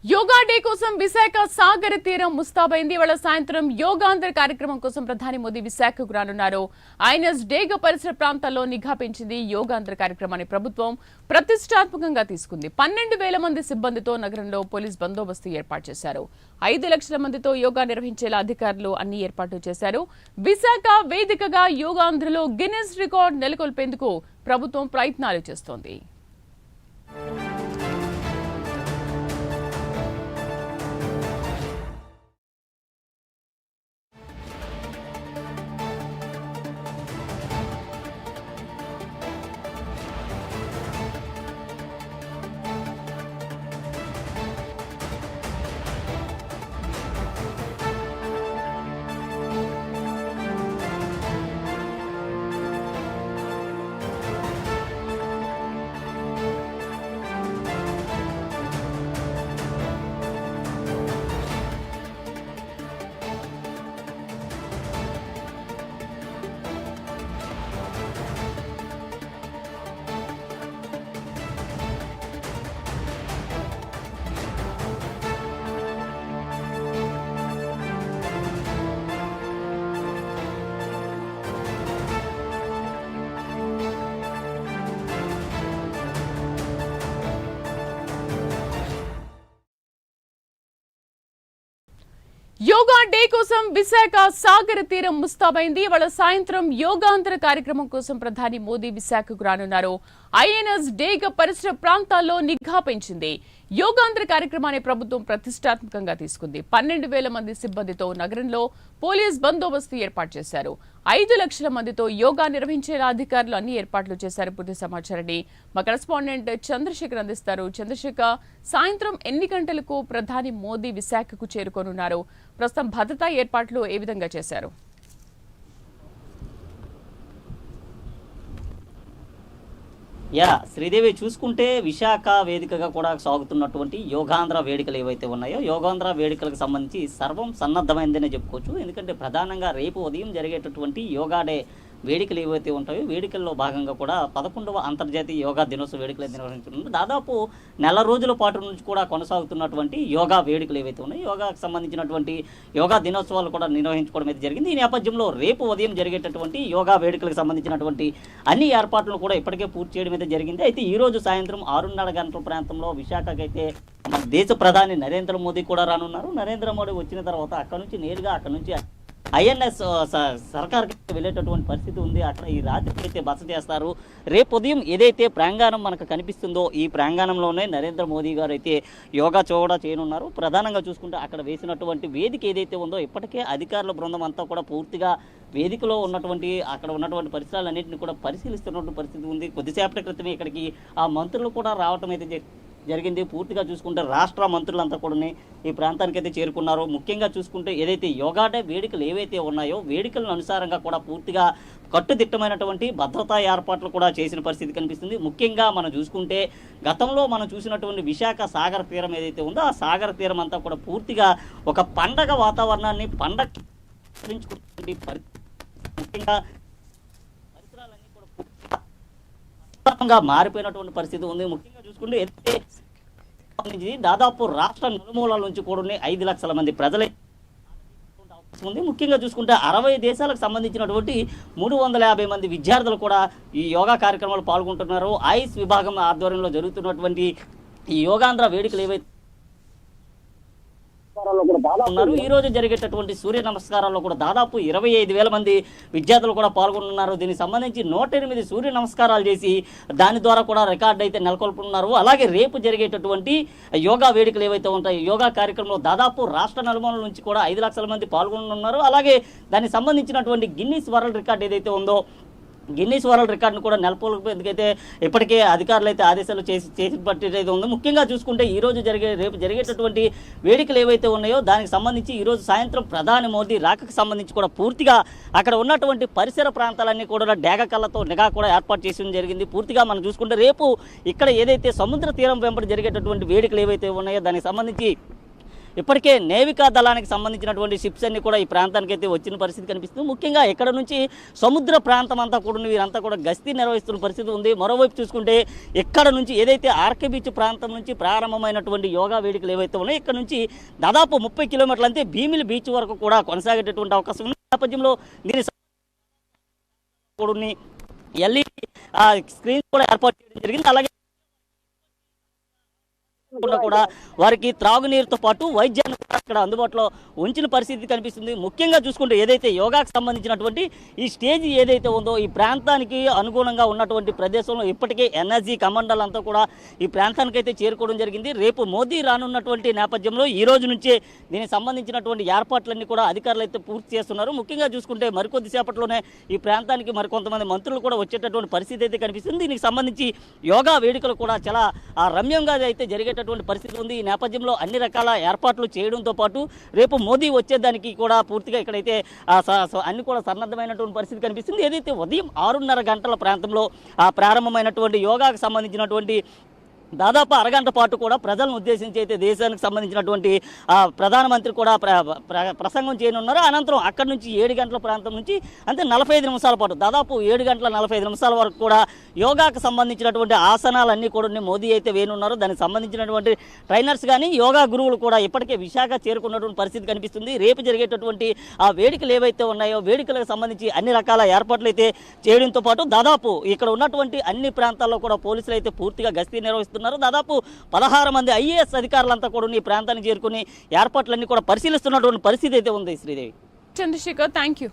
Yoga day కోసం విశాఖ సాగర తీరం ముస్తాబైంది. ఇవాళ సాయంత్రం యోగాంధ్ర కార్యక్రమం కోసం ప్రధాని మోదీ విశాఖకు రానున్నారు. ఐఎన్ఎస్ డేగ పరిసర ప్రాంతాల్లో నిఘా పెంచింది. యోగాంధ్ర కార్యక్రమాన్ని ప్రభుత్వం ప్రతిష్టాత్మకంగా తీసుకుంది. 12,000 మంది సిబ్బందితో నగరంలో పోలీస్ బందోబస్తు ఏర్పాటు చేశారు. 5 లక్షల మందితో యోగా నిర్వహించేలా అధికారులు అన్ని ఏర్పాట్లు చేశారు. విశాఖ వేదికగా యోగాంధ్రలో గిన్నెస్ రికార్డు నెలకొల్పేందుకు ప్రభుత్వం ప్రయత్నాలు చేస్తోంది. యోగా డే కోసం విశాఖ సాగర తీరం ముస్తాబైంది. ఇవాళ సాయంత్రం యోగాంధ్ర కార్యక్రమం కోసం ప్రధాని మోదీ విశాఖకు రానున్నారు. ఐఎన్ఎస్ డేగ పరిసర ప్రాంతాల్లో నిఘా పెంచింది. యోగాంధ్ర కార్యక్రమాన్ని ప్రభుత్వం ప్రతిష్టాత్మకంగా తీసుకుంది. 12,000 మంది సిబ్బందితో నగరంలో పోలీస్ బందోబస్తు ఏర్పాటు చేశారు. 5 లక్షల మందితో యోగా నిర్వహించేలా అధికారులు అన్ని ఏర్పాట్లు చేశారు. పూర్తి సమాచారాన్ని మా కరెస్పాండెంట్ చంద్రశేఖర్ అందిస్తారు. చంద్రశేఖర్, సాయంత్రం ఎన్ని గంటలకు ప్రధాని మోదీ విశాఖకు చేరుకోనున్నారు? ప్రస్తుతం భద్రతా ఏర్పాట్లు ఏ విధంగా చేశారు? శ్రీదేవి, చూసుకుంటే విశాఖ వేదికగా కూడా సాగుతున్నటువంటి యోగాంధ్ర వేడుకలు ఏవైతే ఉన్నాయో, యోగాంధ్ర వేడుకలకు సంబంధించి సర్వం సన్నద్ధమైందనే చెప్పుకోవచ్చు. ఎందుకంటే ప్రధానంగా రేపు ఉదయం జరిగేటటువంటి యోగా డే వేడుకలు ఏవైతే ఉంటాయో, వేడుకల్లో భాగంగా కూడా 11వ అంతర్జాతీయ యోగా దినోత్సవ వేడుకలు నిర్వహించుకుంటున్నారు. దాదాపు నెల రోజుల పాటు నుంచి కూడా కొనసాగుతున్నటువంటి యోగా వేడుకలు ఏవైతే ఉన్నాయో, యోగాకు సంబంధించినటువంటి యోగా దినోత్సవాలు కూడా నిర్వహించుకోవడం అయితే జరిగింది. ఈ నేపథ్యంలో రేపు ఉదయం జరిగేటటువంటి యోగా వేడుకలకు సంబంధించినటువంటి అన్ని ఏర్పాట్లను కూడా ఇప్పటికే పూర్తి చేయడం అయితే జరిగింది. అయితే ఈ రోజు సాయంత్రం 6:30 గంటల ప్రాంతంలో విశాఖకి అయితే మన దేశ ప్రధాని నరేంద్ర మోదీ కూడా రానున్నారు. నరేంద్ర మోదీ వచ్చిన తర్వాత అక్కడ నుంచి నేరుగా అక్కడ నుంచి ఐఎన్ఎస్ సర్కార్కి వెళ్ళేటటువంటి పరిస్థితి ఉంది. అక్కడ ఈ రాత్రికి అయితే బస చేస్తారు. రేపు ఉదయం ఏదైతే ప్రాంగణం మనకు కనిపిస్తుందో, ఈ ప్రాంగణంలోనే నరేంద్ర మోదీ గారు అయితే యోగా కూడా చేయనున్నారు. ప్రధానంగా చూసుకుంటే అక్కడ వేసినటువంటి వేదిక ఏదైతే ఉందో, ఇప్పటికే అధికారుల బృందం అంతా కూడా పూర్తిగా వేదికలో ఉన్నటువంటి అక్కడ ఉన్నటువంటి పరిసరాలన్నింటినీ కూడా పరిశీలిస్తున్నటువంటి పరిస్థితి ఉంది. కొద్దిసేపటి క్రితమే ఇక్కడికి ఆ మంత్రులు కూడా రావటం అయితే జరిగింది. పూర్తిగా చూసుకుంటే రాష్ట్ర మంత్రులంతా కూడా ఈ ప్రాంతానికి అయితే చేరుకున్నారు. ముఖ్యంగా చూసుకుంటే ఏదైతే యోగా డే వేడుకలు ఏవైతే ఉన్నాయో, వేడుకల అనుసారంగా కూడా పూర్తిగా కట్టుదిట్టమైనటువంటి భద్రతా ఏర్పాట్లు కూడా చేసిన పరిస్థితి కనిపిస్తుంది. ముఖ్యంగా మనం చూసుకుంటే గతంలో మనం చూసినటువంటి విశాఖ సాగర తీరం ఏదైతే ఉందో, ఆ సాగర తీరం అంతా కూడా పూర్తిగా ఒక పండగ వాతావరణాన్ని ముఖ్యంగా పరిసరాలన్నీ కూడా మారిపోయినటువంటి పరిస్థితి ఉంది. ముఖ్యంగా చూసుకుంటే దాదాపు రాష్ట్ర నలుమూలల నుంచి కూడా 5 లక్షల మంది ప్రజలే ఉంది. ముఖ్యంగా చూసుకుంటే 60 దేశాలకు సంబంధించినటువంటి 350 మంది విద్యార్థులు కూడా ఈ యోగా కార్యక్రమాలు పాల్గొంటున్నారు. ఐస్ విభాగం ఆధ్వర్యంలో జరుగుతున్నటువంటి ఈ యోగాంధ్ర వేడుకలు ఏవైతే ఉన్నారు, ఈ రోజు జరిగేటటువంటి సూర్య నమస్కారాల్లో కూడా దాదాపు 25,000 మంది విద్యార్థులు కూడా పాల్గొంటున్నారు. దీనికి సంబంధించి 108 సూర్య నమస్కారాలు చేసి దాని ద్వారా కూడా రికార్డు అయితే నెలకొల్పుతున్నారు. అలాగే రేపు జరిగేటటువంటి యోగా వేడుకలు ఏవైతే ఉంటాయో, యోగా కార్యక్రమంలో దాదాపు రాష్ట్ర నలుమూలల నుంచి కూడా 5 లక్షల మంది పాల్గొంటున్నారు. అలాగే దానికి సంబంధించినటువంటి గిన్నిస్ వరల్డ్ రికార్డు ఏదైతే ఉందో, గిన్నీస్ వరల్డ్ రికార్డును కూడా నెలకొల్పేందుకైతే ఇప్పటికే అధికారులు అయితే ఆదేశాలు చేసి పట్టేది ఉంది. ముఖ్యంగా చూసుకుంటే రేపు జరిగేటటువంటి వేడుకలు ఏవైతే ఉన్నాయో, దానికి సంబంధించి ఈరోజు సాయంత్రం ప్రధాని మోదీ రాకకు సంబంధించి కూడా పూర్తిగా అక్కడ ఉన్నటువంటి పరిసర ప్రాంతాలన్నీ కూడా డేగ కళ్ళతో నిఘా కూడా ఏర్పాటు చేసి జరిగింది. పూర్తిగా మనం చూసుకుంటే రేపు ఇక్కడ ఏదైతే సముద్ర తీరం వెంబడి జరిగేటటువంటి వేడుకలు ఏవైతే ఉన్నాయో, దానికి సంబంధించి ఇప్పటికే నేవికా దళానికి సంబంధించినటువంటి షిప్స్ అన్ని కూడా ఈ ప్రాంతానికి అయితే వచ్చిన పరిస్థితి కనిపిస్తుంది. ముఖ్యంగా ఇక్కడ నుంచి సముద్ర ప్రాంతం అంతా కూడా వీరంతా కూడా గస్తీ నిర్వహిస్తున్న పరిస్థితి ఉంది. మరోవైపు చూసుకుంటే ఇక్కడ నుంచి ఏదైతే ఆర్కే బీచ్ ప్రాంతం నుంచి ప్రారంభమైనటువంటి యోగా వేదికలు ఏవైతే ఉన్నాయో ఇక్కడ నుంచి దాదాపు 30 కిలోమీటర్లు అంతే భీమిలి బీచ్ వరకు కూడా కొనసాగేటటువంటి అవకాశం ఉంది. ఈ నేపథ్యంలో దీని ఎల్ఈడి స్క్రీన్ కూడా ఏర్పాటు చేయడం జరిగింది. అలాగే కూడా వారికి త్రాగునీరుతో పాటు వైద్యాన్ని కూడా ఇక్కడ అందుబాటులో ఉంచిన పరిస్థితి కనిపిస్తుంది. ముఖ్యంగా చూసుకుంటే ఏదైతే యోగాకు సంబంధించినటువంటి ఈ స్టేజ్ ఏదైతే ఉందో ఈ ప్రాంతానికి అనుగుణంగా ఉన్నటువంటి ప్రదేశంలో ఇప్పటికే ఎన్ఎస్జీ కమాండర్లు అంతా కూడా ఈ ప్రాంతానికి అయితే చేరుకోవడం జరిగింది. రేపు మోదీ రానున్నటువంటి నేపథ్యంలో ఈ రోజు నుంచే దీనికి సంబంధించినటువంటి ఏర్పాట్లన్నీ కూడా అధికారులు అయితే పూర్తి చేస్తున్నారు. ముఖ్యంగా చూసుకుంటే మరికొద్ది సేపట్లోనే ఈ ప్రాంతానికి మరికొంతమంది మంత్రులు కూడా వచ్చేటటువంటి పరిస్థితి అయితే కనిపిస్తుంది. దీనికి సంబంధించి యోగా వేడుకలు కూడా చాలా రమ్యంగా అయితే జరిగేటటువంటి పరిస్థితి ఉంది. ఈ నేపథ్యంలో అన్ని రకాల ఏర్పాట్లు చేయడంతో పాటు రేపు మోదీ వచ్చేదానికి కూడా పూర్తిగా ఇక్కడైతే అన్ని కూడా సన్నద్ధమైనటువంటి పరిస్థితి కనిపిస్తుంది. ఏదైతే ఉదయం 6:30 గంటల ప్రాంతంలో ప్రారంభమైనటువంటి యోగాకు సంబంధించినటువంటి దాదాపు అరగంట పాటు కూడా ప్రజలను ఉద్దేశించి అయితే దేశానికి సంబంధించినటువంటి ప్రధానమంత్రి కూడా ప్రసంగం చేయనున్నారు. అనంతరం అక్కడి నుంచి 7 గంటల ప్రాంతం నుంచి అంటే 45 నిమిషాల పాటు దాదాపు 7 గంటల 45 నిమిషాల వరకు కూడా యోగాకు సంబంధించినటువంటి ఆసనాలన్నీ కూడా మోదీ అయితే వేనున్నారు. దానికి సంబంధించినటువంటి ట్రైనర్స్ కానీ యోగా గురువులు కూడా ఇప్పటికే విశాఖ చేరుకున్నటువంటి పరిస్థితి కనిపిస్తుంది. రేపు జరిగేటటువంటి ఆ వేడుకలు ఏవైతే ఉన్నాయో వేడుకలకు సంబంధించి అన్ని రకాల ఏర్పాట్లు అయితే చేయడంతో పాటు దాదాపు ఇక్కడ ఉన్నటువంటి అన్ని ప్రాంతాల్లో కూడా పోలీసులు అయితే పూర్తిగా గస్తీ నిర్వహిస్తున్నారు. దాదాపు 16 మంది ఐఏఎస్ అధికారులంతా కూడా ఈ ప్రాంతానికి చేరుకుని ఏర్పాట్లన్నీ కూడా పరిశీలిస్తున్నటువంటి పరిస్థితి అయితే ఉంది. Sridevi, Chandrasekhar, thank you.